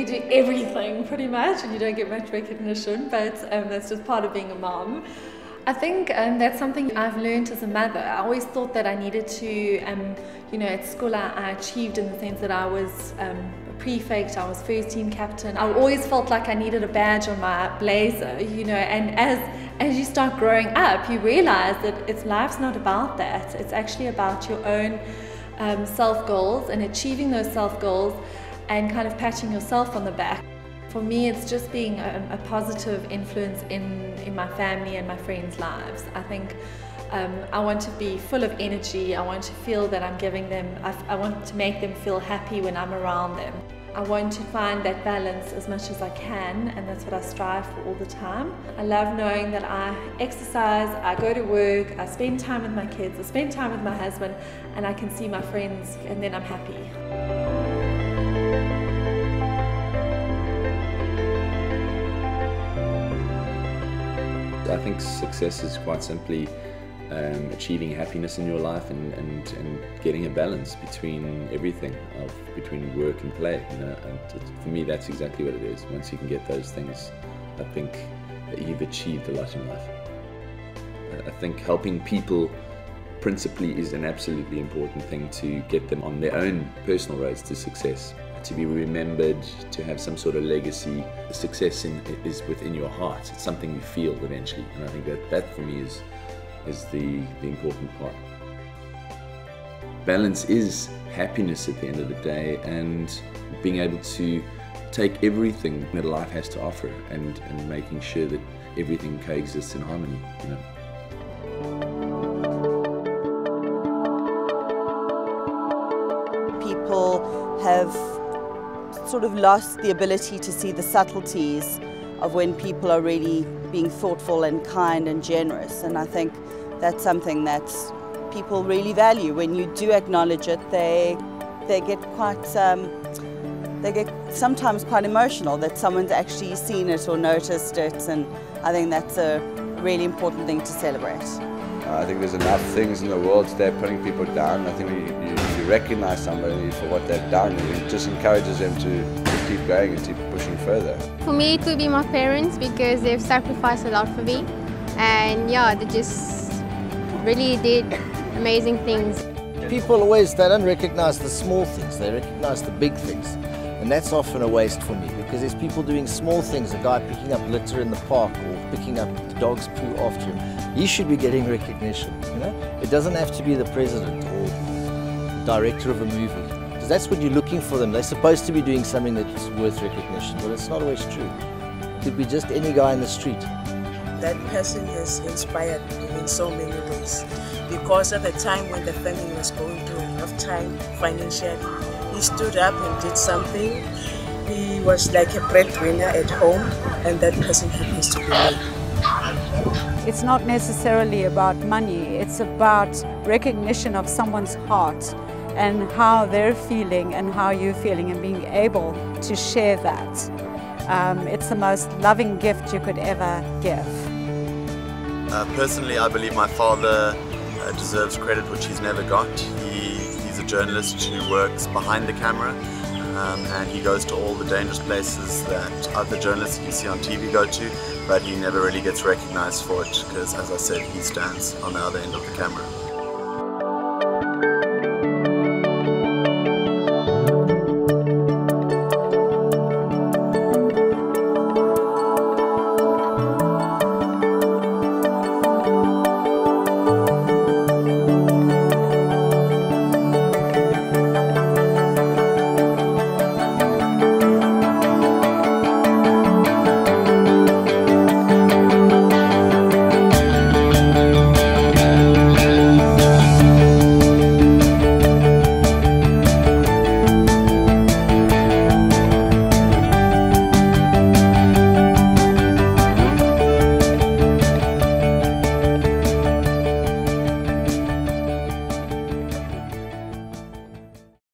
do everything pretty much, and you don't get much recognition, but that's just part of being a mom. I think that's something I've learned as a mother. I always thought that I needed to, at school I achieved in the sense that I was a prefect, I was first team captain. I always felt like I needed a badge on my blazer, and as you start growing up, you realize that life's not about that. It's actually about your own self-goals and achieving those self-goals and kind of patting yourself on the back. For me, it's just being a positive influence in my family and my friends' lives. I think I want to be full of energy. I want to feel that I'm giving them, I want to make them feel happy when I'm around them. I want to find that balance as much as I can, and that's what I strive for all the time. I love knowing that I exercise, I go to work, I spend time with my kids, I spend time with my husband, and I can see my friends, and then I'm happy. I think success is quite simply achieving happiness in your life and getting a balance between everything, between work and play. And for me, that's exactly what it is. Once you can get those things, I think that you've achieved a lot in life. I think helping people principally is an absolutely important thing to get them on their own personal roads to success. To be remembered, to have some sort of legacy. The success is within your heart. It's something you feel eventually, and I think that for me is the important part. Balance is happiness at the end of the day, and being able to take everything that life has to offer and making sure that everything coexists in harmony. People have sort of lost the ability to see the subtleties of when people are really being thoughtful and kind and generous, and I think that's something that people really value. When you do acknowledge it, they get sometimes quite emotional that someone's actually seen it or noticed it, and I think that's a really important thing to celebrate. I think there's enough things in the world today putting people down. I think if you recognize somebody for what they've done, it just encourages them to keep going and keep pushing further. For me, it would be my parents, because they've sacrificed a lot for me, and yeah, they just really did amazing things. People always, they don't recognize the small things, they recognize the big things. And that's often a waste for me, because there's people doing small things, a guy picking up litter in the park or picking up the dog's poo after him. He should be getting recognition, It doesn't have to be the president or the director of a movie, because that's what you're looking for them. They're supposed to be doing something that's worth recognition, but it's not always true. It could be just any guy in the street. That person has inspired me in so many ways, because at the time when the family was going through a rough time financially, he stood up and did something. He was like a breadwinner at home, and that person happens to be me. It's not necessarily about money, it's about recognition of someone's heart and how they're feeling and how you're feeling, and being able to share that. It's the most loving gift you could ever give. Personally, I believe my father deserves credit which he's never got. He's a journalist who works behind the camera, and he goes to all the dangerous places that other journalists you see on TV go to, but he never really gets recognized for it because, as I said, he stands on the other end of the camera.